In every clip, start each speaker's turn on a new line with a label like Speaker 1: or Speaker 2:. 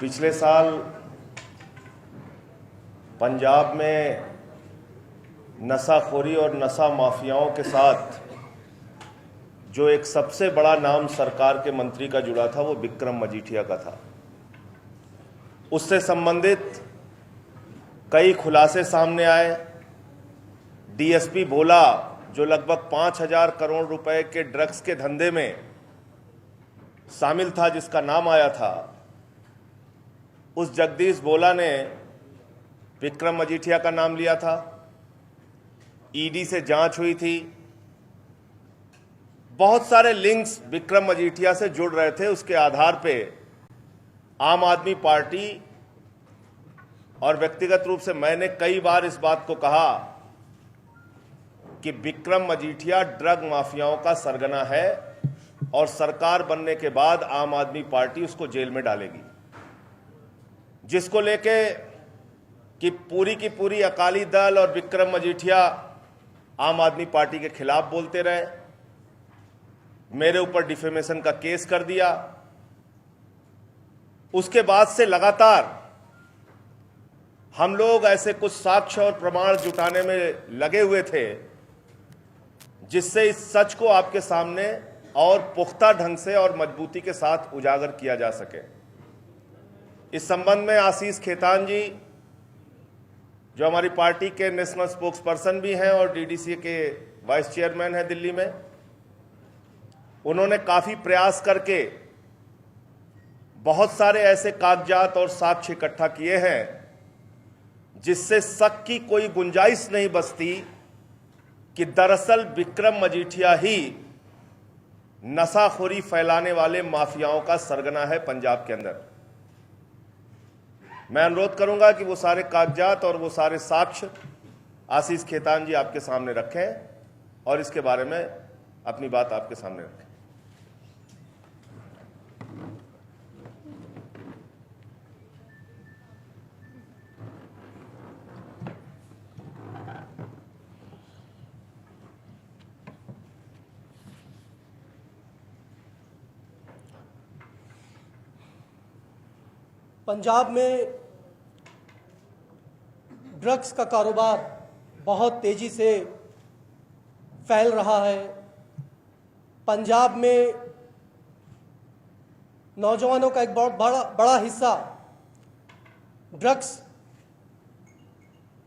Speaker 1: पिछले साल पंजाब में नशाखोरी और नशा माफियाओं के साथ जो एक सबसे बड़ा नाम सरकार के मंत्री का जुड़ा था वो विक्रम मजीठिया का था। उससे संबंधित कई खुलासे सामने आए। डीएसपी भोला जो लगभग 5,000 करोड़ रुपए के ड्रग्स के धंधे में शामिल था, जिसका नाम आया था, उस जगदीश भोला ने विक्रम मजीठिया का नाम लिया था। ईडी से जांच हुई थी। बहुत सारे लिंक्स विक्रम मजीठिया से जुड़ रहे थे। उसके आधार पे आम आदमी पार्टी और व्यक्तिगत रूप से मैंने कई बार इस बात को कहा कि विक्रम मजीठिया ड्रग माफियाओं का सरगना है और सरकार बनने के बाद आम आदमी पार्टी उसको जेल में डालेगी। जिसको लेके कि पूरी की पूरी अकाली दल और विक्रम मजीठिया आम आदमी पार्टी के खिलाफ बोलते रहे, मेरे ऊपर डिफेमेशन का केस कर दिया। उसके बाद से लगातार हम लोग ऐसे कुछ साक्ष्य और प्रमाण जुटाने में लगे हुए थे जिससे इस सच को आपके सामने और पुख्ता ढंग से और मजबूती के साथ उजागर किया जा सके। इस संबंध में आशीष खेतान जी, जो हमारी पार्टी के नेशनल स्पोक्स पर्सन भी हैं और डीडीसी के वाइस चेयरमैन हैं दिल्ली में, उन्होंने काफी प्रयास करके बहुत सारे ऐसे कागजात और साक्ष्य इकट्ठा किए हैं जिससे शक की कोई गुंजाइश नहीं बचती कि दरअसल विक्रम मजीठिया ही नशाखोरी फैलाने वाले माफियाओं का सरगना है पंजाब के अंदर। मैं अनुरोध करूंगा कि वो सारे कागजात और वो सारे साक्ष्य आशीष खेतान जी आपके सामने रखें और इसके बारे में अपनी बात आपके सामने रखें।
Speaker 2: पंजाब में ड्रग्स का कारोबार बहुत तेजी से फैल रहा है। पंजाब में नौजवानों का एक बहुत बड़ा हिस्सा ड्रग्स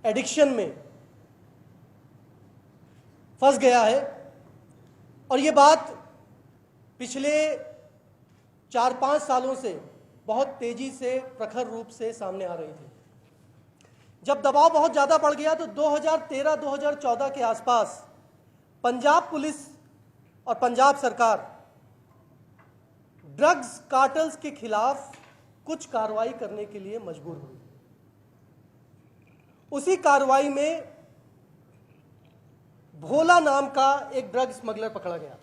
Speaker 2: एडिक्शन में फंस गया है और ये बात पिछले 4-5 सालों से बहुत तेजी से प्रखर रूप से सामने आ रही थी। जब दबाव बहुत ज़्यादा बढ़ गया तो 2013-2014 के आसपास पंजाब पुलिस और पंजाब सरकार ड्रग्स कार्टल्स के खिलाफ कुछ कार्रवाई करने के लिए मजबूर हुई। उसी कार्रवाई में भोला नाम का एक ड्रग स्मगलर पकड़ा गया।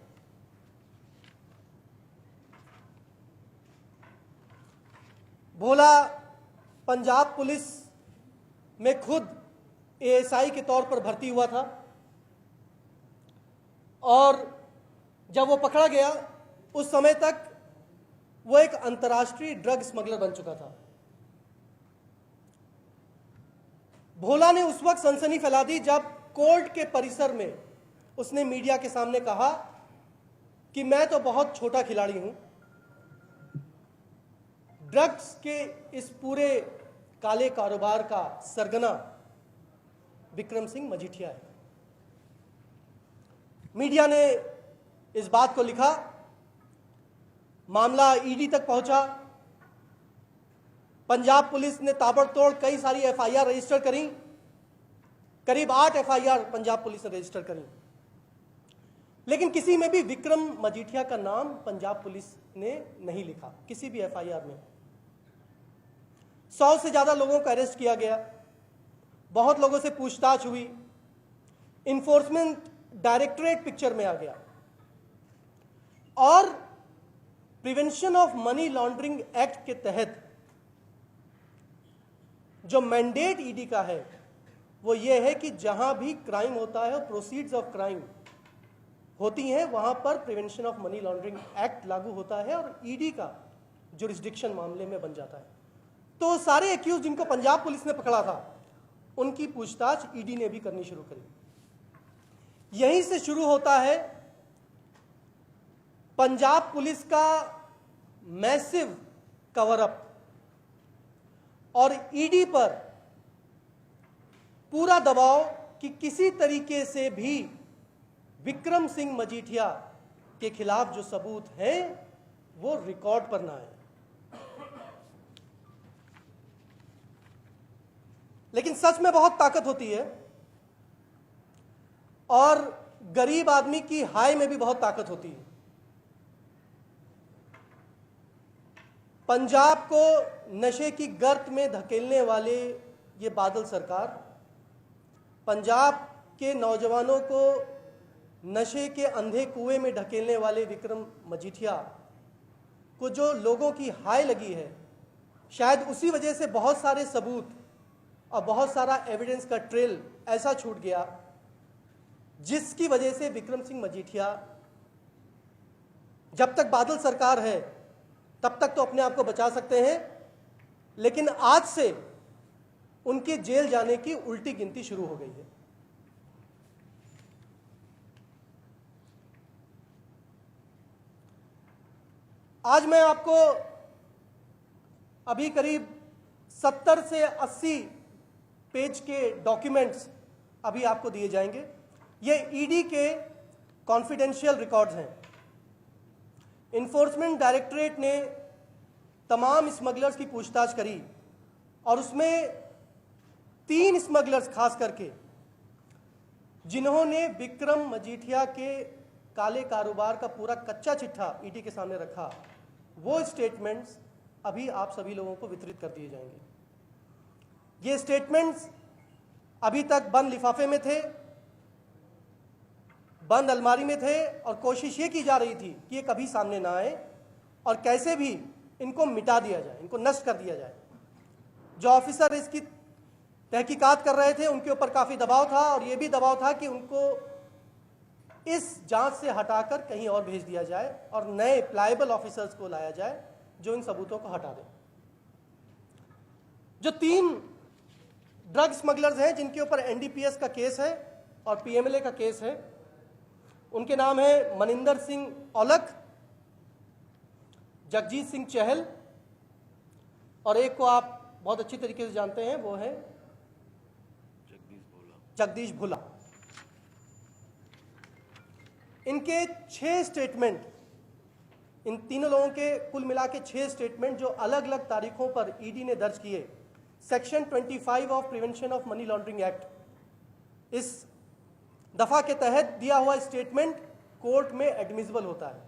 Speaker 2: भोला पंजाब पुलिस में खुद एएसआई के तौर पर भर्ती हुआ था और जब वो पकड़ा गया उस समय तक वो एक अंतर्राष्ट्रीय ड्रग स्मगलर बन चुका था। भोला ने उस वक्त सनसनी फैला दी जब कोर्ट के परिसर में उसने मीडिया के सामने कहा कि मैं तो बहुत छोटा खिलाड़ी हूं, ड्रग्स के इस पूरे काले कारोबार का सरगना विक्रम सिंह मजीठिया है। मीडिया ने इस बात को लिखा, मामला ईडी तक पहुंचा। पंजाब पुलिस ने ताबड़तोड़ कई सारी एफआईआर रजिस्टर करी, करीब 8 एफआईआर पंजाब पुलिस ने रजिस्टर करी, लेकिन किसी में भी विक्रम मजीठिया का नाम पंजाब पुलिस ने नहीं लिखा। किसी भी एफआईआर में 100 से ज्यादा लोगों को अरेस्ट किया गया, बहुत लोगों से पूछताछ हुई, इन्फोर्समेंट डायरेक्टरेट पिक्चर में आ गया और prevention of money laundering act के तहत जो मैंडेट ईडी का है वो ये है कि जहां भी क्राइम होता है और प्रोसीड्स ऑफ क्राइम होती हैं वहां पर prevention of money laundering act लागू होता है और ईडी का जुरिस्डिक्शन मामले में बन जाता है। तो सारे एक्यूज जिनको पंजाब पुलिस ने पकड़ा था उनकी पूछताछ ईडी ने भी करनी शुरू करी। यहीं से शुरू होता है पंजाब पुलिस का मैसिव कवर अप और ईडी पर पूरा दबाव कि किसी तरीके से भी विक्रम सिंह मजीठिया के खिलाफ जो सबूत हैं वो रिकॉर्ड पर ना आए। लेकिन सच में बहुत ताकत होती है और गरीब आदमी की हाय में भी बहुत ताकत होती है। पंजाब को नशे की गर्त में धकेलने वाले ये बादल सरकार, पंजाब के नौजवानों को नशे के अंधे कुएं में ढकेलने वाले विक्रम मजीठिया को जो लोगों की हाय लगी है, शायद उसी वजह से बहुत सारे सबूत और बहुत सारा एविडेंस का ट्रेल ऐसा छूट गया जिसकी वजह से विक्रम सिंह मजीठिया, जब तक बादल सरकार है तब तक तो अपने आप को बचा सकते हैं, लेकिन आज से उनके जेल जाने की उल्टी गिनती शुरू हो गई है। आज मैं आपको अभी करीब 70 से 80 पेज के डॉक्यूमेंट्स अभी आपको दिए जाएंगे। ये ईडी के कॉन्फिडेंशियल रिकॉर्ड्स हैं। इन्फोर्समेंट डायरेक्टरेट ने तमाम स्मगलर्स की पूछताछ करी और उसमें 3 स्मगलर्स खास करके जिन्होंने विक्रम मजीठिया के काले कारोबार का पूरा कच्चा चिट्ठा ईडी के सामने रखा, वो स्टेटमेंट्स अभी आप सभी लोगों को वितरित कर दिए जाएंगे। ये स्टेटमेंट्स अभी तक बंद लिफाफे में थे, बंद अलमारी में थे और कोशिश ये की जा रही थी कि ये कभी सामने ना आए और कैसे भी इनको मिटा दिया जाए, इनको नष्ट कर दिया जाए। जो ऑफिसर इसकी तहकीकात कर रहे थे उनके ऊपर काफ़ी दबाव था और ये भी दबाव था कि उनको इस जांच से हटाकर कहीं और भेज दिया जाए और नए प्लायबल ऑफिसर्स को लाया जाए जो इन सबूतों को हटा दें। जो 3 ड्रग स्मगलर्स हैं जिनके ऊपर एनडीपीएस का केस है और पीएमएलए का केस है, उनके नाम है मनिंदर सिंह औलख, जगजीत सिंह चहल और एक को आप बहुत अच्छी तरीके से जानते हैं, वो है जगदीश भुला। इनके 6 स्टेटमेंट, इन तीनों लोगों के कुल मिला के 6 स्टेटमेंट जो अलग अलग तारीखों पर ईडी ने दर्ज किए, section 25 of prevention of money laundering act, इस दफा के तहत दिया हुआ स्टेटमेंट कोर्ट में एडमिसिबल होता है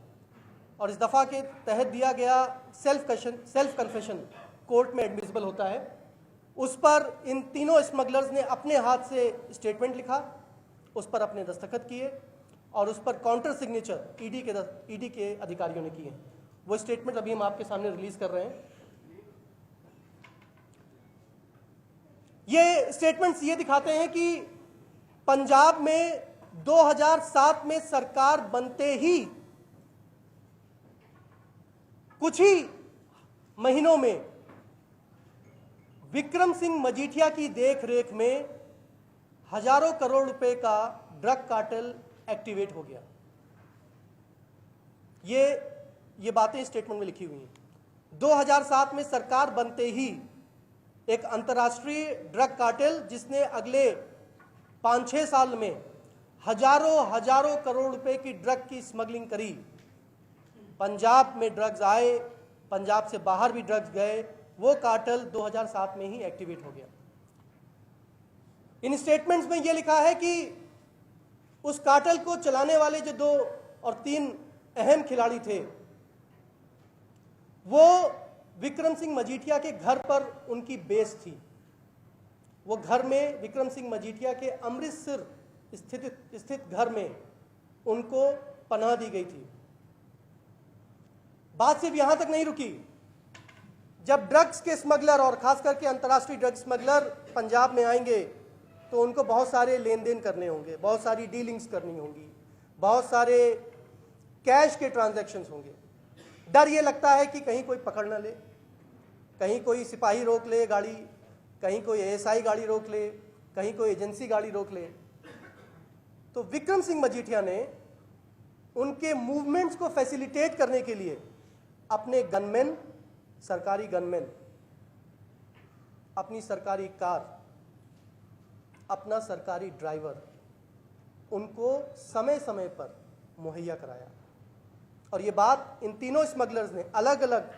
Speaker 2: और इस दफा के तहत दिया गया सेल्फ कन्फेशन कोर्ट में एडमिसिबल होता है। उस पर इन तीनों स्मगलर्स ने अपने हाथ से स्टेटमेंट लिखा, उस पर अपने दस्तखत किए और उस पर काउंटर सिग्नेचर ईडी के अधिकारियों ने किए। वो स्टेटमेंट अभी हम आपके सामने रिलीज कर रहे हैं। ये स्टेटमेंट्स ये दिखाते हैं कि पंजाब में 2007 में सरकार बनते ही कुछ ही महीनों में विक्रम सिंह मजीठिया की देखरेख में हजारों करोड़ रुपए का ड्रग कार्टेल एक्टिवेट हो गया। ये बातें स्टेटमेंट में लिखी हुई हैं। 2007 में सरकार बनते ही एक अंतर्राष्ट्रीय ड्रग कार्टेल जिसने अगले 5-6 साल में हजारों करोड़ रुपए की ड्रग की स्मगलिंग करी। पंजाब में ड्रग्स आए, पंजाब से बाहर भी ड्रग्स गए, वो कार्टेल 2007 में ही एक्टिवेट हो गया। इन स्टेटमेंट्स में यह लिखा है कि उस कार्टेल को चलाने वाले जो 2 और 3 अहम खिलाड़ी थे, वो विक्रम सिंह मजीठिया के घर पर उनकी बेस थी। वो घर में विक्रम सिंह मजीठिया के अमृतसर स्थित घर में उनको पनाह दी गई थी। बात सिर्फ यहां तक नहीं रुकी। जब ड्रग्स के स्मगलर और खास करके अंतर्राष्ट्रीय ड्रग स्मगलर पंजाब में आएंगे तो उनको बहुत सारे लेन देन करने होंगे, बहुत सारी डीलिंग्स करनी होंगी, बहुत सारे कैश के ट्रांजैक्शंस होंगे। डर ये लगता है कि कहीं कोई पकड़ ना ले, कहीं कोई सिपाही रोक ले गाड़ी, कहीं कोई एएसआई गाड़ी रोक ले, कहीं कोई एजेंसी गाड़ी रोक ले। तो विक्रम सिंह मजीठिया ने उनके मूवमेंट्स को फैसिलिटेट करने के लिए अपने गनमैन, सरकारी गनमैन, अपनी सरकारी कार, अपना सरकारी ड्राइवर, उनको समय समय पर मुहैया कराया। और ये बात इन तीनों स्मगलर्स ने अलग अलग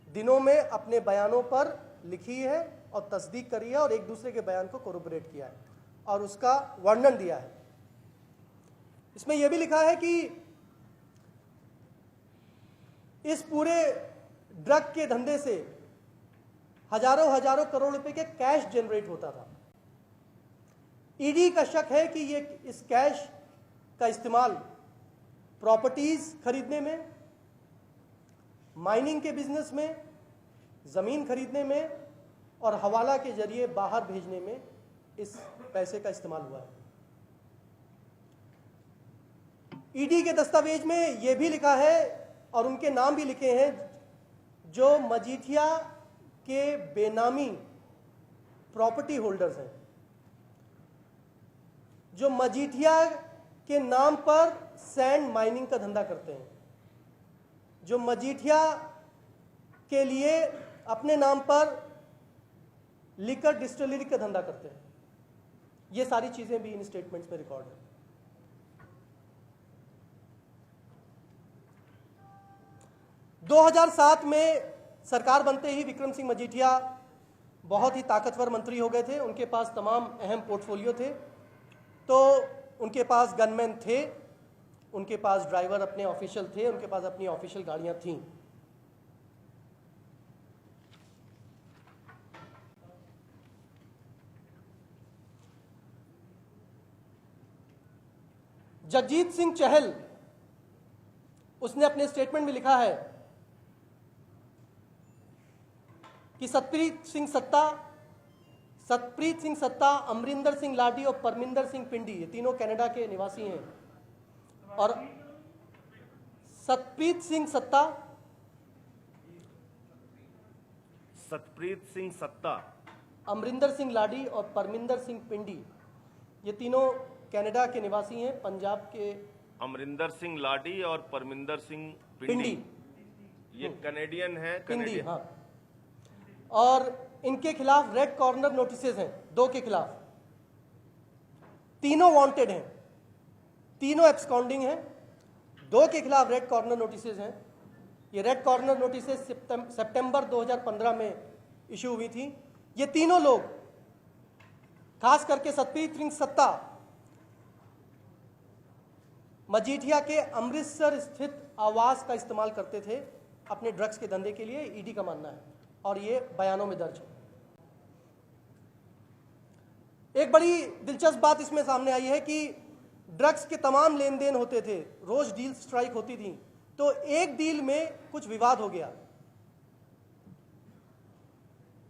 Speaker 2: दिनों में अपने बयानों पर लिखी है और तस्दीक करी है और एक दूसरे के बयान को कोरोबोरेट किया है और उसका वर्णन दिया है। इसमें यह भी लिखा है कि इस पूरे ड्रग के धंधे से हजारों हजारों करोड़ रुपए के कैश जनरेट होता था। ईडी का शक है कि ये इस कैश का इस्तेमाल प्रॉपर्टीज खरीदने में, माइनिंग के बिजनेस में, जमीन खरीदने में और हवाला के जरिए बाहर भेजने में इस पैसे का इस्तेमाल हुआ है। ईडी के दस्तावेज में यह भी लिखा है और उनके नाम भी लिखे हैं जो मजीठिया के बेनामी प्रॉपर्टी होल्डर्स हैं, जो मजीठिया के नाम पर सैंड माइनिंग का धंधा करते हैं, जो मजीठिया के लिए अपने नाम पर लिकर डिस्टिलरी का धंधा करते हैं। ये सारी चीजें भी इन स्टेटमेंट्स में रिकॉर्ड है। दो 2007 में सरकार बनते ही विक्रम सिंह मजीठिया बहुत ही ताकतवर मंत्री हो गए थे। उनके पास तमाम अहम पोर्टफोलियो थे। तो उनके पास गनमैन थे, उनके पास ड्राइवर अपने ऑफिशियल थे, उनके पास अपनी ऑफिशियल गाड़ियां थीं। जगजीत सिंह चहल, उसने अपने स्टेटमेंट में लिखा है कि सतप्रीत सिंह सत्ता, अमरिंदर सिंह लाडी और परमिंदर सिंह पिंडी, ये तीनों कनाडा के निवासी हैं। और सतप्रीत सिंह सत्ता, अमरिंदर सिंह लाडी और परमिंदर सिंह पिंडी, ये तीनों कनाडा के निवासी हैं, पंजाब के।
Speaker 1: अमरिंदर सिंह लाडी और परमिंदर सिंह पिंडी, ये कनेडियन है।
Speaker 2: पिंडी, हाँ। और इनके खिलाफ रेड कॉर्नर नोटिसेस हैं, 2 के खिलाफ। तीनों वांटेड हैं, तीनों एब्सकॉन्डिंग हैं। 2 के खिलाफ रेड कॉर्नर नोटिसेस हैं। ये रेड कॉर्नर नोटिसेस सितंबर 2015 में इशू हुई थी। ये तीनों लोग, खास करके सतप्रीत सिंह सत्ता, मजीठिया के अमृतसर स्थित आवास का इस्तेमाल करते थे अपने ड्रग्स के धंधे के लिए, ईडी का मानना है और ये बयानों में दर्ज है। एक बड़ी दिलचस्प बात इसमें सामने आई है कि ड्रग्स के तमाम लेन देन होते थे, रोज डील स्ट्राइक होती थी। तो एक डील में कुछ विवाद हो गया,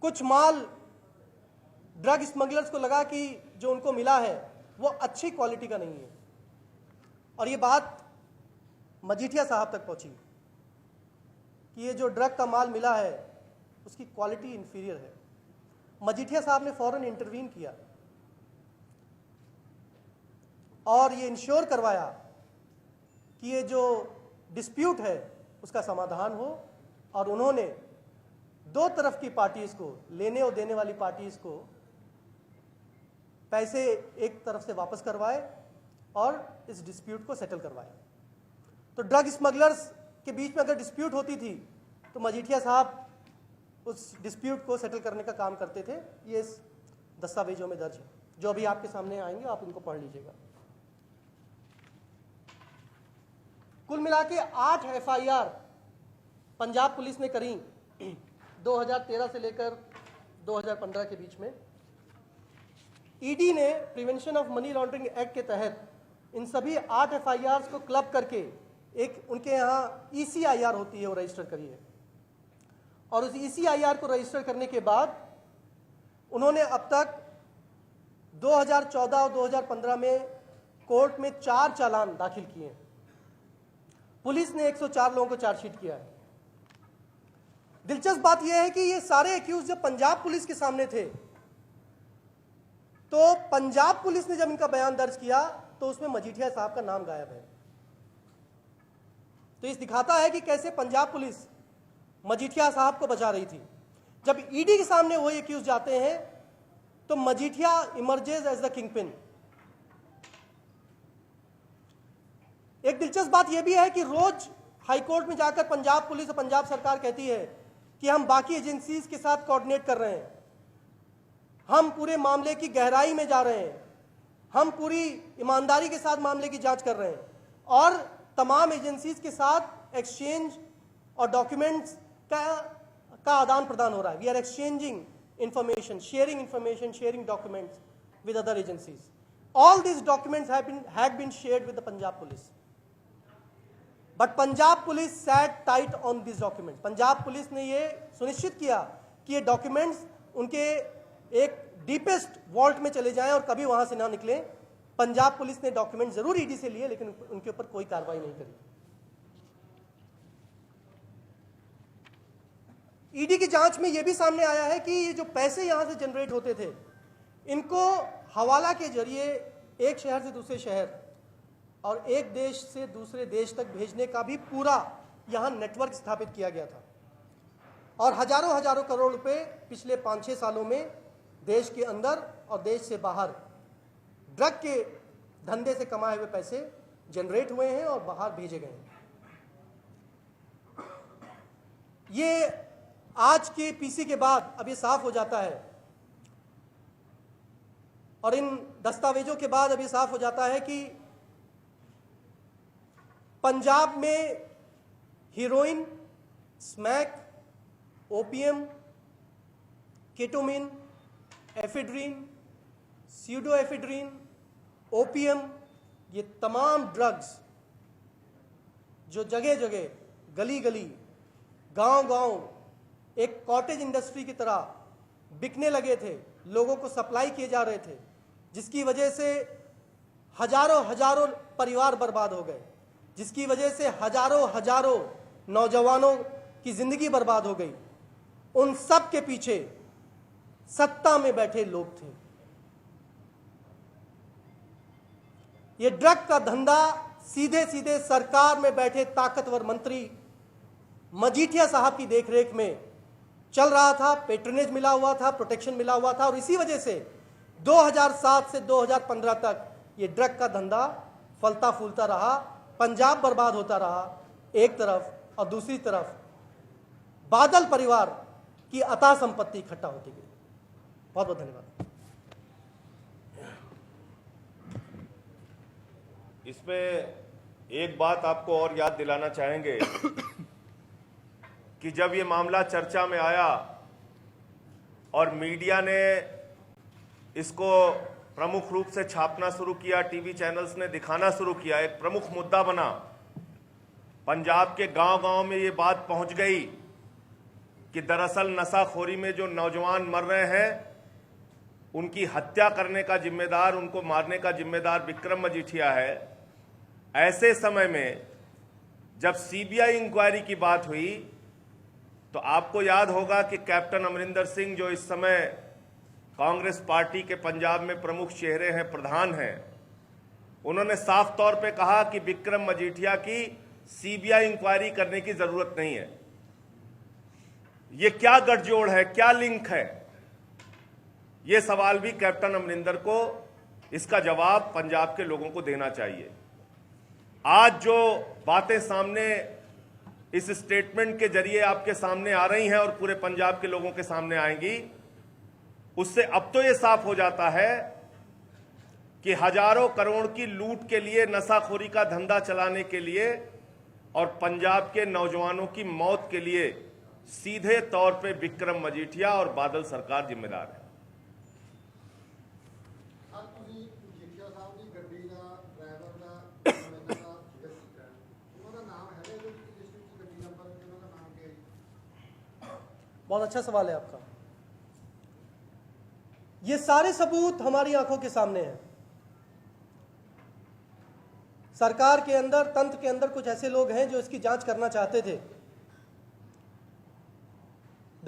Speaker 2: कुछ माल ड्रग स्मगलर्स को लगा कि जो उनको मिला है वो अच्छी क्वालिटी का नहीं है और ये बात मजीठिया साहब तक पहुंची कि ये जो ड्रग का माल मिला है उसकी क्वालिटी इंफीरियर है। मजीठिया साहब ने फौरन इंटरवीन किया और ये इंश्योर करवाया कि ये जो डिस्प्यूट है उसका समाधान हो और उन्होंने 2 तरफ की पार्टीज को, लेने और देने वाली पार्टीज को पैसे एक तरफ से वापस करवाए और इस डिस्प्यूट को सेटल करवाए। तो ड्रग स्मगलर्स के बीच में अगर डिस्प्यूट होती थी तो मजीठिया साहब उस डिस्प्यूट को सेटल करने का काम करते थे। ये इस दस्तावेजों में दर्ज है, जो अभी आपके सामने आएंगे, आप इनको पढ़ लीजिएगा। कुल मिला के 8 FIR पंजाब पुलिस ने करी 2013 से लेकर 2015 के बीच में। ईडी ने prevention of money laundering act के तहत इन सभी 8 FIRs को क्लब करके एक उनके यहाँ ECIR होती है, वो रजिस्टर करी है और उस ECIR को रजिस्टर करने के बाद उन्होंने अब तक 2014 और 2015 में कोर्ट में 4 चालान दाखिल किए हैं। पुलिस ने 104 लोगों को चार्जशीट किया है दिलचस्प बात यह है कि ये सारे एक्यूज जब पंजाब पुलिस के सामने थे तो पंजाब पुलिस ने जब इनका बयान दर्ज किया तो उसमें मजीठिया साहब का नाम गायब है। तो इस दिखाता है कि कैसे पंजाब पुलिस मजीठिया साहब को बचा रही थी। जब ईडी के सामने वो एक्यूज जाते हैं तो Majithia emerges as the kingpin. एक दिलचस्प बात यह भी है कि रोज हाईकोर्ट में जाकर पंजाब पुलिस और पंजाब सरकार कहती है कि हम बाकी एजेंसीज के साथ कोऑर्डिनेट कर रहे हैं, हम पूरे मामले की गहराई में जा रहे हैं, हम पूरी ईमानदारी के साथ मामले की जांच कर रहे हैं और तमाम एजेंसीज के साथ एक्सचेंज और डॉक्यूमेंट्स का आदान प्रदान हो रहा है। We are exchanging information, sharing documents with other agencies. All this documents had been shared with the Punjab police. But Punjab police sat tight on these documents. Punjab police ने ये सुनिश्चित किया कि ये डॉक्यूमेंट्स उनके एक डीपेस्ट वॉल्ट में चले जाएं और कभी वहां से ना निकले। पंजाब पुलिस ने डॉक्यूमेंट जरूर ईडी से लिए लेकिन उनके ऊपर कोई कार्रवाई नहीं करी। ईडी की जांच में यह भी सामने आया है कि ये जो पैसे यहां से जनरेट होते थे इनको हवाला के जरिए एक शहर से दूसरे शहर और एक देश से दूसरे देश तक भेजने का भी पूरा यहां नेटवर्क स्थापित किया गया था और हजारों करोड़ रुपए पिछले 5-6 सालों में देश के अंदर और देश से बाहर ड्रग के धंधे से कमाए हुए पैसे जनरेट हुए हैं और बाहर भेजे गए हैं। ये आज के पीसी के बाद अब ये साफ हो जाता है और इन दस्तावेजों के बाद अब ये साफ हो जाता है कि पंजाब में heroin, smack, opium, ketamine, ephedrine, pseudoephedrine, opium, ये तमाम ड्रग्स जो जगह जगह, गली गली, गांव गांव एक कॉटेज इंडस्ट्री की तरह बिकने लगे थे, लोगों को सप्लाई किए जा रहे थे, जिसकी वजह से हजारों परिवार बर्बाद हो गए, जिसकी वजह से हजारों नौजवानों की जिंदगी बर्बाद हो गई। उन सब के पीछे सत्ता में बैठे लोग थे। ये ड्रग का धंधा सीधे सीधे सरकार में बैठे ताकतवर मंत्री मजीठिया साहब की देखरेख में चल रहा था। पेट्रोनेज मिला हुआ था, प्रोटेक्शन मिला हुआ था और इसी वजह से 2007 से 2015 तक ये ड्रग का धंधा फलता फूलता रहा। पंजाब बर्बाद होता रहा एक तरफ और दूसरी तरफ बादल परिवार की अथाह संपत्ति इकट्ठा होती गई। बहुत बहुत धन्यवाद।
Speaker 1: इसमें एक बात आपको और याद दिलाना चाहेंगे कि जब ये मामला चर्चा में आया और मीडिया ने इसको प्रमुख रूप से छापना शुरू किया, टीवी चैनल्स ने दिखाना शुरू किया, एक प्रमुख मुद्दा बना। पंजाब के गांव-गांव में ये बात पहुंच गई कि दरअसल नशाखोरी में जो नौजवान मर रहे हैं उनकी हत्या करने का जिम्मेदार, उनको मारने का जिम्मेदार विक्रम मजीठिया है। ऐसे समय में जब सीबीआई इंक्वायरी की बात हुई तो आपको याद होगा कि कैप्टन अमरिंदर सिंह, जो इस समय कांग्रेस पार्टी के पंजाब में प्रमुख चेहरे हैं, प्रधान हैं, उन्होंने साफ तौर पे कहा कि विक्रम मजीठिया की सीबीआई इंक्वायरी करने की जरूरत नहीं है। ये क्या गठजोड़ है, क्या लिंक है? ये सवाल भी कैप्टन अमरिंदर को इसका जवाब पंजाब के लोगों को देना चाहिए। आज जो बातें सामने इस स्टेटमेंट के जरिए आपके सामने आ रही हैं और पूरे पंजाब के लोगों के सामने आएंगी, उससे अब तो ये साफ हो जाता है कि हजारों करोड़ की लूट के लिए, नशाखोरी का धंधा चलाने के लिए और पंजाब के नौजवानों की मौत के लिए सीधे तौर पे विक्रम मजीठिया और बादल सरकार जिम्मेदार है।
Speaker 2: बहुत अच्छा सवाल है आपका। ये सारे सबूत हमारी आंखों के सामने हैं। सरकार के अंदर, तंत्र के अंदर कुछ ऐसे लोग हैं जो इसकी जांच करना चाहते थे।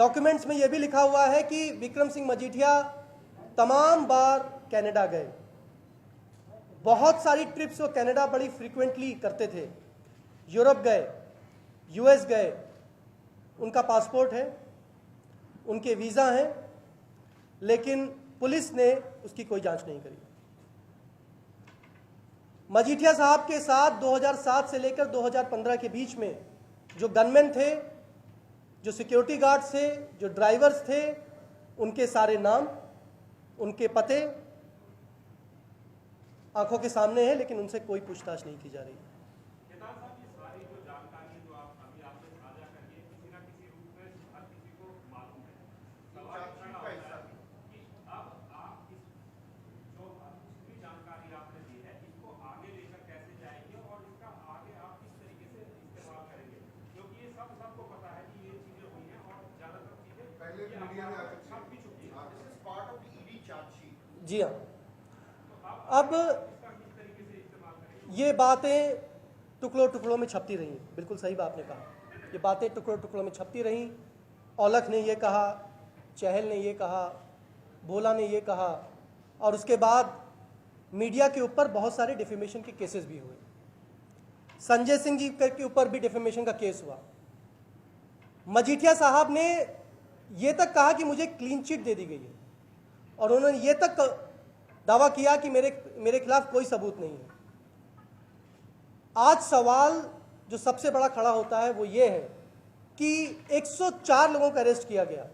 Speaker 2: डॉक्यूमेंट्स में यह भी लिखा हुआ है कि विक्रम सिंह मजीठिया तमाम बार कनाडा गए, बहुत सारी ट्रिप्स वो कनाडा बड़ी फ्रीक्वेंटली करते थे, यूरोप गए, यूएस गए, उनका पासपोर्ट है, उनके वीज़ा हैं, लेकिन पुलिस ने उसकी कोई जांच नहीं करी। मजीठिया साहब के साथ 2007 से लेकर 2015 के बीच में जो गनमैन थे, जो सिक्योरिटी गार्ड्स थे, जो ड्राइवर्स थे, उनके सारे नाम, उनके पते आंखों के सामने हैं, लेकिन उनसे कोई पूछताछ नहीं की जा रही। जी हाँ, अब ये बातें टुकड़ों टुकड़ों में छपती रहीं, बिल्कुल सही बात आपने कहा, ये बातें टुकड़ों टुकड़ों में छपती रहीं। औलख ने ये कहा, चहल ने ये कहा, भोला ने ये कहा, और उसके बाद मीडिया के ऊपर बहुत सारे डिफेमेशन के केसेस भी हुए। संजय सिंह जी के ऊपर भी डिफेमेशन का केस हुआ। मजीठिया साहब ने ये तक कहा कि मुझे क्लीन चिट दे दी गई है, और उन्होंने ये तक दावा किया कि मेरे खिलाफ कोई सबूत नहीं है। आज सवाल जो सबसे बड़ा खड़ा होता है वो ये है कि 104 लोगों का अरेस्ट किया गया।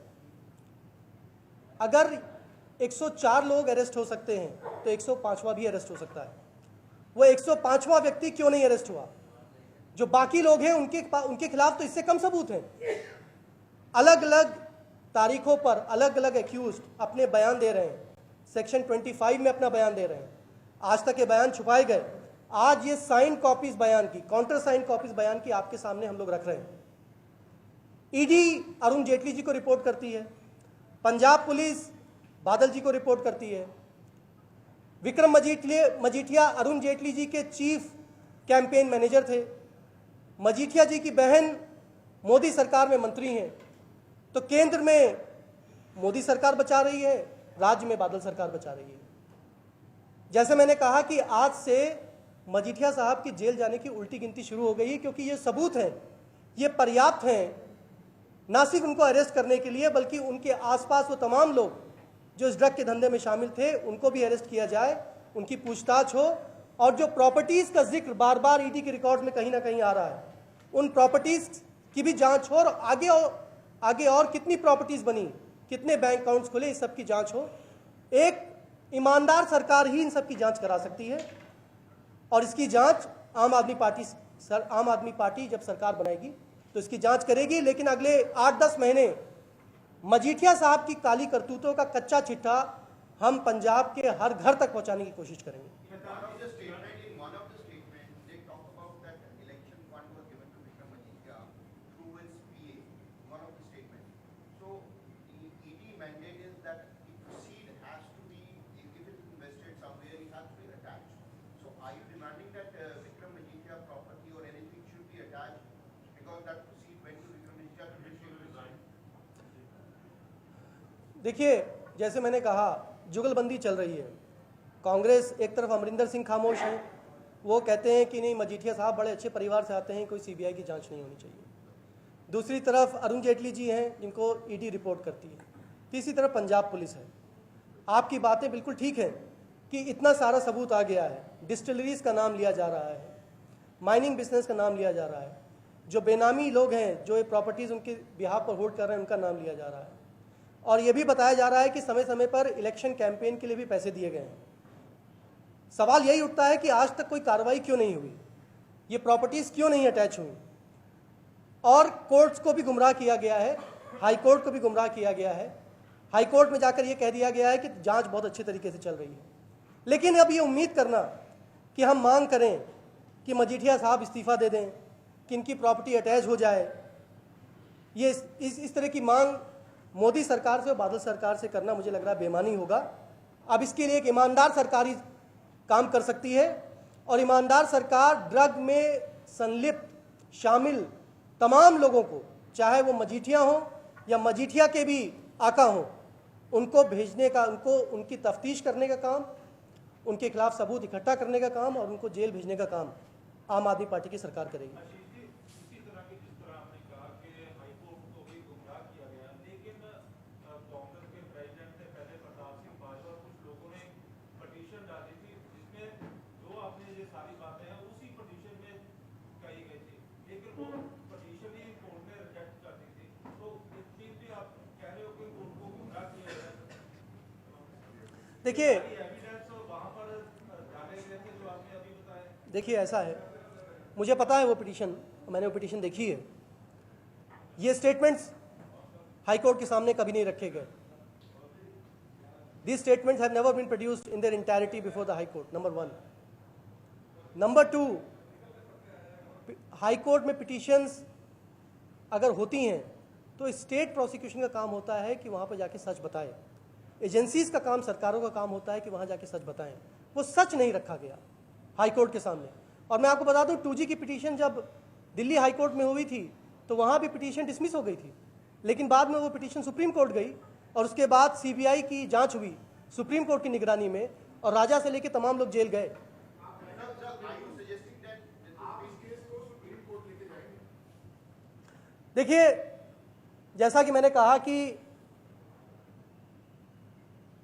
Speaker 2: अगर 104 लोग अरेस्ट हो सकते हैं तो 105वां भी अरेस्ट हो सकता है। वो 105वां व्यक्ति क्यों नहीं अरेस्ट हुआ? जो बाकी लोग हैं उनके खिलाफ तो इससे कम सबूत हैं। अलग अलग तारीखों पर अलग अलग एक्यूज्ड अपने बयान दे रहे हैं, सेक्शन 25 में अपना बयान दे रहे हैं। आज तक ये बयान छुपाए गए, आज ये साइन कॉपीज बयान की, काउंटर साइन कॉपीज बयान की आपके सामने हम लोग रख रहे हैं। ईडी अरुण जेटली जी को रिपोर्ट करती है, पंजाब पुलिस बादल जी को रिपोर्ट करती है। विक्रम मजीठिया अरुण जेटली जी के चीफ कैंपेन मैनेजर थे। मजीठिया जी की बहन मोदी सरकार में मंत्री हैं, तो केंद्र में मोदी सरकार बचा रही है, राज्य में बादल सरकार बचा रही है। जैसे मैंने कहा कि आज से मजीठिया साहब की जेल जाने की उल्टी गिनती शुरू हो गई है, क्योंकि ये सबूत हैं, ये पर्याप्त हैं ना सिर्फ उनको अरेस्ट करने के लिए, बल्कि उनके आसपास वो तमाम लोग जो इस ड्रग के धंधे में शामिल थे उनको भी अरेस्ट किया जाए, उनकी पूछताछ हो, और जो प्रॉपर्टीज का जिक्र बार बार ईडी के रिकॉर्ड में कहीं ना कहीं आ रहा है, उन प्रॉपर्टीज की भी जांच हो, और आगे और कितनी प्रॉपर्टीज बनी, कितने बैंक अकाउंट्स खुले, इस सब की जांच हो। एक ईमानदार सरकार ही इन सब की जांच करा सकती है, और इसकी जांच आम आदमी पार्टी जब सरकार बनाएगी तो इसकी जांच करेगी। लेकिन अगले 8-10 महीने मजीठिया साहब की काली करतूतों का कच्चा चिट्ठा हम पंजाब के हर घर तक पहुंचाने की कोशिश करेंगे। देखिए, जैसे मैंने कहा, जुगलबंदी चल रही है। कांग्रेस एक तरफ अमरिंदर सिंह खामोश हैं, वो कहते हैं कि नहीं, मजीठिया साहब बड़े अच्छे परिवार से आते हैं, कोई सीबीआई की जांच नहीं होनी चाहिए। दूसरी तरफ अरुण जेटली जी हैं, जिनको ईडी रिपोर्ट करती है। तीसरी तरफ पंजाब पुलिस है। आपकी बातें बिल्कुल ठीक है कि इतना सारा सबूत आ गया है, डिस्टिलरीज का नाम लिया जा रहा है, माइनिंग बिजनेस का नाम लिया जा रहा है, जो बेनामी लोग हैं, जो ये प्रॉपर्टीज़ उनके बिहाफ पर होल्ड कर रहे हैं, उनका नाम लिया जा रहा है, और ये भी बताया जा रहा है कि समय समय पर इलेक्शन कैंपेन के लिए भी पैसे दिए गए हैं। सवाल यही उठता है कि आज तक कोई कार्रवाई क्यों नहीं हुई, ये प्रॉपर्टीज़ क्यों नहीं अटैच हुई, और कोर्ट्स को भी गुमराह किया गया है, हाई कोर्ट को भी गुमराह किया गया है। हाई कोर्ट में जाकर ये कह दिया गया है कि जांच बहुत अच्छे तरीके से चल रही है। लेकिन अब ये उम्मीद करना कि हम मांग करें कि मजीठिया साहब इस्तीफ़ा दे दें, कि इनकी प्रॉपर्टी अटैच हो जाए, ये इस तरह की मांग मोदी सरकार से और बादल सरकार से करना मुझे लग रहा है बेईमानी होगा। अब इसके लिए एक ईमानदार सरकार ही काम कर सकती है, और ईमानदार सरकार ड्रग में संलिप्त शामिल तमाम लोगों को, चाहे वो मजीठिया हो, या मजीठिया के भी आका हों, उनको भेजने का, उनको उनकी तफ्तीश करने का काम, उनके खिलाफ सबूत इकट्ठा करने का काम और उनको जेल भेजने का काम आम आदमी पार्टी की सरकार करेगी।
Speaker 3: इसी तरह की जिस तरह आपने कहा कि हाईकोर्ट को भी गुमराह किया गया, लेकिन कांग्रेस के प्रेसिडेंट थे पहले प्रताप सिंह बाजवा और कुछ लोगों ने पिटीशन डाली थी जिसमें जो आपने ये सारी बातें हैं उसी पिटीशन में कही गई थी, लेकिन वो पिटीशन ही कोर्ट ने रिजेक्ट कर दी थी। तो इस चीज भी आप कह रहे हो कि कोर्ट को गुमराह किया गया।
Speaker 2: देखिए
Speaker 3: एविडेंस वहां पर डाले गए थे जो आपने अभी बताया।
Speaker 2: देखिए ऐसा है, मुझे पता है वो पिटीशन, मैंने वो पिटीशन देखी है। ये स्टेटमेंट्स हाई कोर्ट के सामने कभी नहीं रखे गए। These statements have never been produced in their entirety before the High Court, number one. Number two, high court में पिटीशंस अगर होती हैं तो स्टेट प्रोसिक्यूशन का काम होता है कि वहाँ पर जाके सच बताए। एजेंसीज का काम, सरकारों का काम होता है कि वहाँ जाके सच बताएं। वो सच नहीं रखा गया हाई कोर्ट के सामने। और मैं आपको बता दूं, 2G की पिटीशन जब दिल्ली हाई कोर्ट में हुई थी तो वहाँ भी पिटीशन डिसमिस हो गई थी, लेकिन बाद में वो पिटीशन सुप्रीम कोर्ट गई और उसके बाद CBI की जांच हुई सुप्रीम कोर्ट की निगरानी में और राजा से लेकर तमाम लोग जेल गए। देखिए, जैसा कि मैंने कहा कि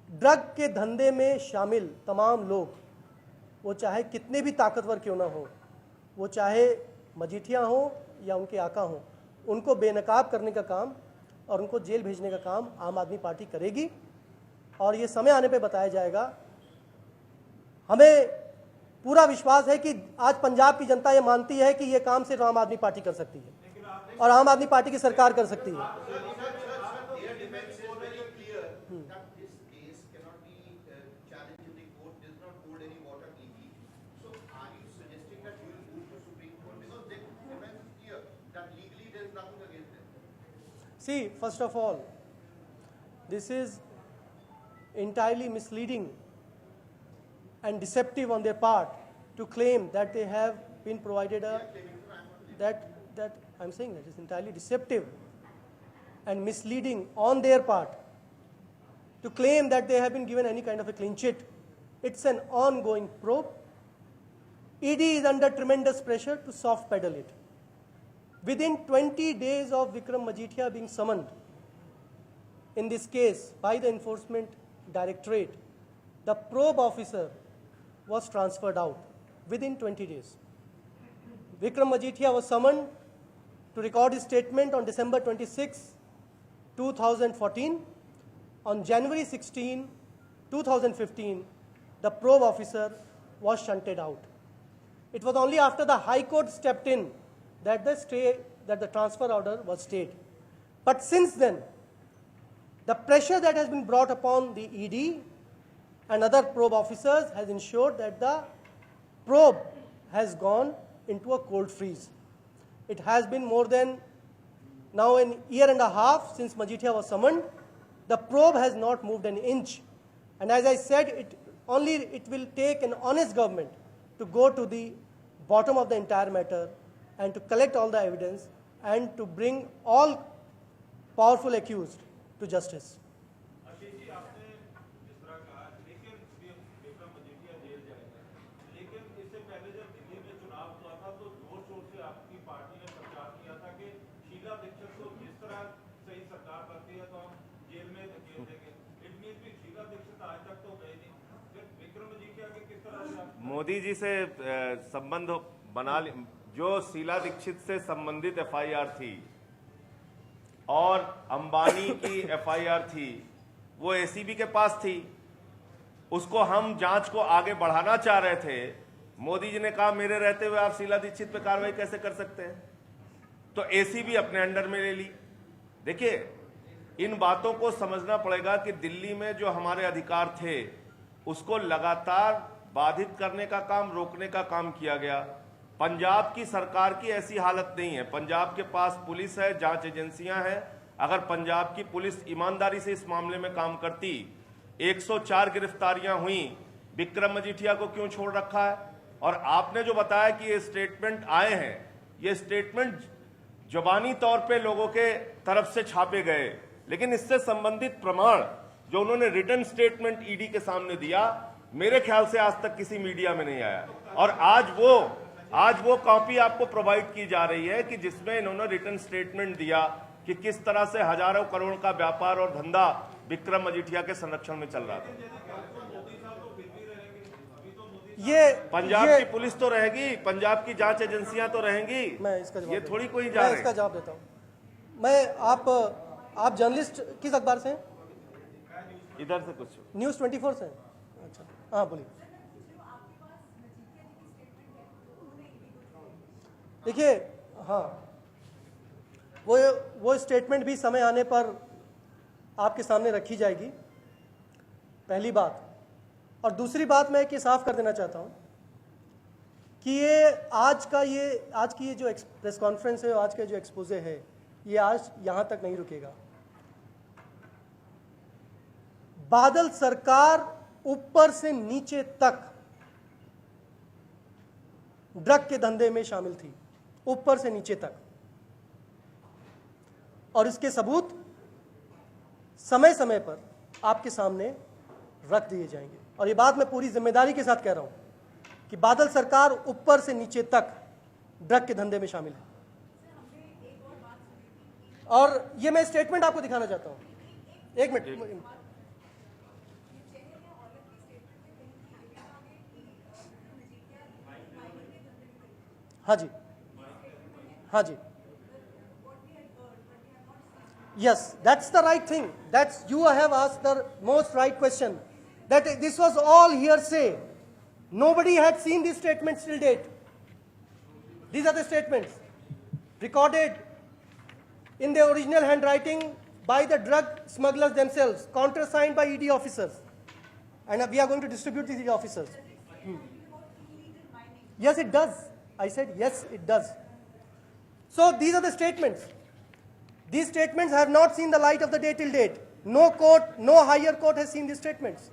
Speaker 2: ड्रग के धंधे में शामिल तमाम लोग, वो चाहे कितने भी ताकतवर क्यों ना हो, वो चाहे मजीठिया हो या उनके आका हो, उनको बेनकाब करने का काम और उनको जेल भेजने का काम आम आदमी पार्टी करेगी। और ये समय आने पे बताया जाएगा। हमें पूरा विश्वास है कि आज पंजाब की जनता ये मानती है कि ये काम सिर्फ आम आदमी पार्टी कर सकती है और आम आदमी पार्टी की सरकार कर सकती है। See, first of all, this is entirely misleading and deceptive on their part to claim that they have been provided a that I'm saying that is entirely deceptive and misleading on their part to claim that they have been given any kind of a clean chit. It's an ongoing probe. ED is under tremendous pressure to soft pedal it. Within 20 days of Vikram Majithia being summoned in this case by the Enforcement Directorate, the probe officer was transferred out within 20 days. Vikram Majithia was summoned to record his statement on December 26, 2014. On January 16, 2015, the probe officer was shunted out. It was only after the High Court stepped in that the transfer order was stayed. But since then, the pressure that has been brought upon the ED and other probe officers has ensured that the probe has gone into a cold freeze. It has been more than now an year and a half since Majithia was summoned. The probe has not moved an inch. And as I said, it will take an honest government to go to the bottom of the entire matter and to collect all the evidence and to bring all powerful accused to justice.
Speaker 3: Ashish ji, आपने जिस तरह कहा, लेकिन Vikram Majithia jail जाएगा, लेकिन इससे पहले जब दिल्ली में चुनाव हुआ था तो जोर शोर से आपकी पार्टी ने प्रचार किया था कि शीला दीक्षित को जिस तरह से ही सरकार बनती है तो हम जेल में धकेल देंगे। इट मींस भी शीला दीक्षित आज तक तो गए नहीं, फिर विक्रम मजीठिया के किस तरह से
Speaker 1: मोदी जी से संबंध बना, जो शीला दीक्षित से संबंधित FIR थी और अंबानी की FIR थी, वो ACB के पास थी। उसको हम जांच को आगे बढ़ाना चाह रहे थे। मोदी जी ने कहा मेरे रहते हुए आप शीला दीक्षित पे कार्रवाई कैसे कर सकते हैं, तो ACB अपने अंडर में ले ली। देखिए, इन बातों को समझना पड़ेगा कि दिल्ली में जो हमारे अधिकार थे उसको लगातार बाधित करने का काम, रोकने का काम किया गया। पंजाब की सरकार की ऐसी हालत नहीं है। पंजाब के पास पुलिस है, जांच एजेंसियां हैं। अगर पंजाब की पुलिस ईमानदारी से इस मामले में काम करती, 104 गिरफ्तारियां हुई, विक्रम मजीठिया को क्यों छोड़ रखा है? और आपने जो बताया कि ये स्टेटमेंट आए हैं, ये स्टेटमेंट जुबानी तौर पे लोगों के तरफ से छापे गए, लेकिन इससे संबंधित प्रमाण जो उन्होंने रिटन स्टेटमेंट ईडी के सामने दिया, मेरे ख्याल से आज तक किसी मीडिया में नहीं आया। और आज वो कॉपी आपको प्रोवाइड की जा रही है कि जिसमें इन्होंने रिटन स्टेटमेंट दिया कि किस तरह से हजारों करोड़ का व्यापार और धंधा विक्रम मजीठिया के संरक्षण में चल रहा था।
Speaker 2: ये
Speaker 1: पंजाब की पुलिस तो रहेगी, पंजाब की जांच एजेंसियां तो रहेंगी,
Speaker 2: मैं इसका जवाब
Speaker 1: ये
Speaker 2: देता
Speaker 1: थोड़ी
Speaker 2: हूं।
Speaker 1: कोई जा
Speaker 2: मैं
Speaker 1: रहे
Speaker 2: इसका जवाब देता हूँ। मैं आप जर्नलिस्ट किस अखबार से हैं?
Speaker 1: इधर से कुछ
Speaker 2: न्यूज़ 24 से हैं? अच्छा, हाँ बोलिए। देखिए, हाँ, वो स्टेटमेंट भी समय आने पर आपके सामने रखी जाएगी, पहली बात। और दूसरी बात मैं ये साफ कर देना चाहता हूँ कि आज की ये जो प्रेस कॉन्फ्रेंस है, आज का जो एक्सपोजे है, ये आज यहाँ तक नहीं रुकेगा। बादल सरकार ऊपर से नीचे तक ड्रग के धंधे में शामिल थी, ऊपर से नीचे तक, और इसके सबूत समय समय पर आपके सामने रख दिए जाएंगे। और ये बात मैं पूरी जिम्मेदारी के साथ कह रहा हूं कि बादल सरकार ऊपर से नीचे तक ड्रग के धंधे में शामिल है। और ये मैं स्टेटमेंट आपको दिखाना चाहता हूं, एक मिनट। हाँ जी, हाँ जी, yes, that's the right thing. You have asked the most right question. That this was all hearsay. Nobody had seen these statements till date. These are the statements recorded in the original handwriting by the drug smugglers themselves, countersigned by ED officers, and we are going to distribute these ED officers. Yes, it does. I said yes, it does. So these are the statements. These statements have not seen the light of the day till date. No court, no higher court has seen these statements.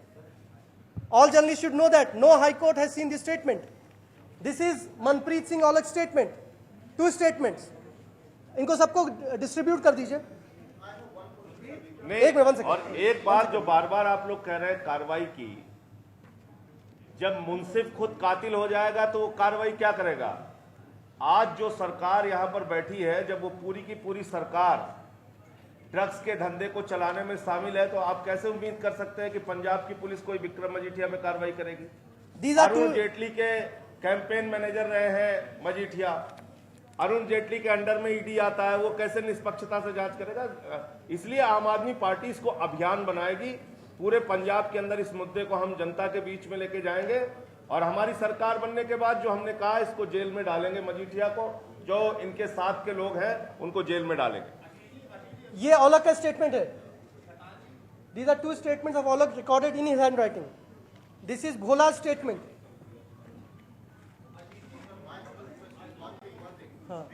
Speaker 2: All journalists should know that no high court has seen this statement. This is Manpreet Singh Aulak's statement. 2 statements. इनको सबको distribute कर दीजिए। एक minute,
Speaker 1: और एक बात जो बार बार आप लोग कह रहे हैं कार्रवाई की, जब मुंसिफ खुद कातिल हो जाएगा तो वो कार्रवाई क्या करेगा? आज जो सरकार यहां पर बैठी है, जब वो पूरी की पूरी सरकार ड्रग्स के धंधे को चलाने में शामिल है, तो आप कैसे उम्मीद कर सकते हैं कि पंजाब की पुलिस कोई विक्रम मजीठिया में कार्रवाई करेगी? अरुण जेटली के कैंपेन मैनेजर रहे हैं मजीठिया, अरुण जेटली के अंडर में ईडी आता है, वो कैसे निष्पक्षता से जांच करेगा? इसलिए आम आदमी पार्टी इसको अभियान बनाएगी। पूरे पंजाब के अंदर इस मुद्दे को हम जनता के बीच में लेके जाएंगे, और हमारी सरकार बनने के बाद जो हमने कहा, इसको जेल में डालेंगे। मजीठिया को, जो इनके साथ के लोग हैं, उनको जेल में डालेंगे।
Speaker 2: ये औलख का स्टेटमेंट है। These are 2 statements of Aulak recorded in his handwriting. This is Bhola's statement. हाँ।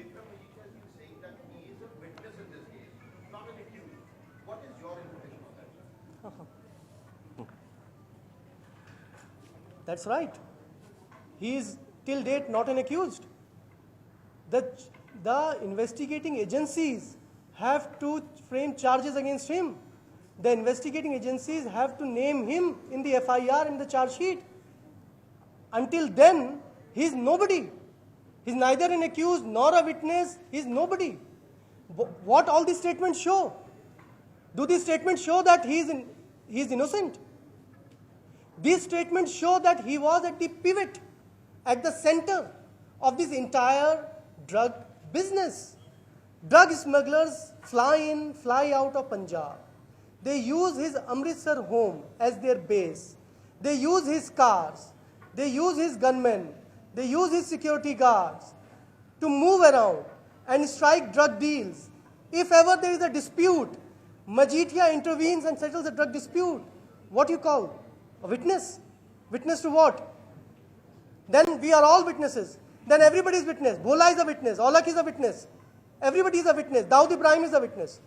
Speaker 2: That's right. He is till date not an accused. The investigating agencies have to frame charges against him. The investigating agencies have to name him in the FIR, in the charge sheet. Until then, he is nobody. He is neither an accused nor a witness. He is nobody. What all these statements show? Do these statements show that he is innocent? These statements show that he was at the pivot, at the center of this entire drug business. Drug smugglers fly in, fly out of Punjab. They use his Amritsar home as their base. They use his cars. They use his gunmen. They use his security guards to move around and strike drug deals. If ever there is a dispute, Mejia intervenes and settles the drug dispute. What do you call? A witness? Witness to what? Then we are all witnesses. Then everybody is witness. Bhola is a witness. Aulak is a witness. Everybody is a witness. Dawood Ibrahim is a witness.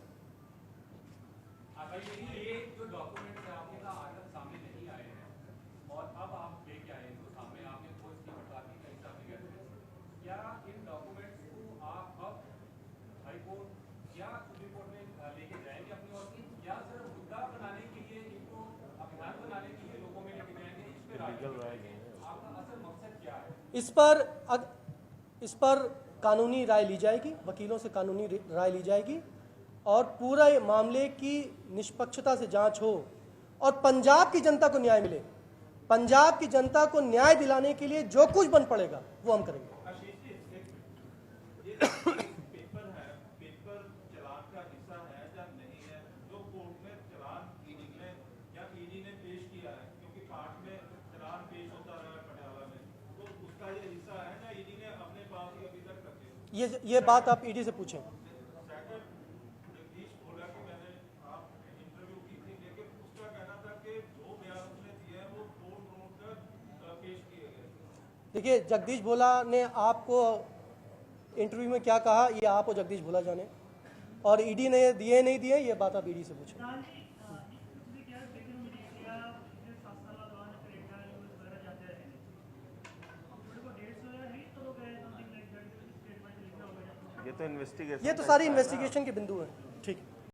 Speaker 2: इस पर कानूनी राय ली जाएगी, वकीलों से कानूनी राय ली जाएगी और पूरा मामले की निष्पक्षता से जांच हो और पंजाब की जनता को न्याय मिले। पंजाब की जनता को न्याय दिलाने के लिए जो कुछ बन पड़ेगा वो हम करेंगे।
Speaker 3: पेपर है, पेपर चलान का हिस्सा है या नहीं है, जो कोर्ट में चलान ईडी ने पेश किया है, क्योंकि पार्ट में चलान पेश होता रहा है पटियाला में, तो उसका ये हिस्सा है ना ईडी ने अपने पास ही अभी तक रखे।
Speaker 2: ये बात आप ईडी से पूछें।
Speaker 3: सेकंड, जगदीश बोला कि मैंने आप इंटरव्यू की थी, लेकिन उसका कहना था कि जो बयान उसने दिए हैं वो कोर्ट नोट कर पेश किए गए।
Speaker 2: देखिए, जगदीश भोला ने आपको इंटरव्यू में क्या कहा ये आप और जगदीश भोला जाने, और ईडी ने दिए नहीं दिए ये बात आप ईडी से पूछें।
Speaker 1: ये तो इन्वेस्टिगेशन,
Speaker 2: ये तो सारी इन्वेस्टिगेशन के बिंदु हैं। ठीक है।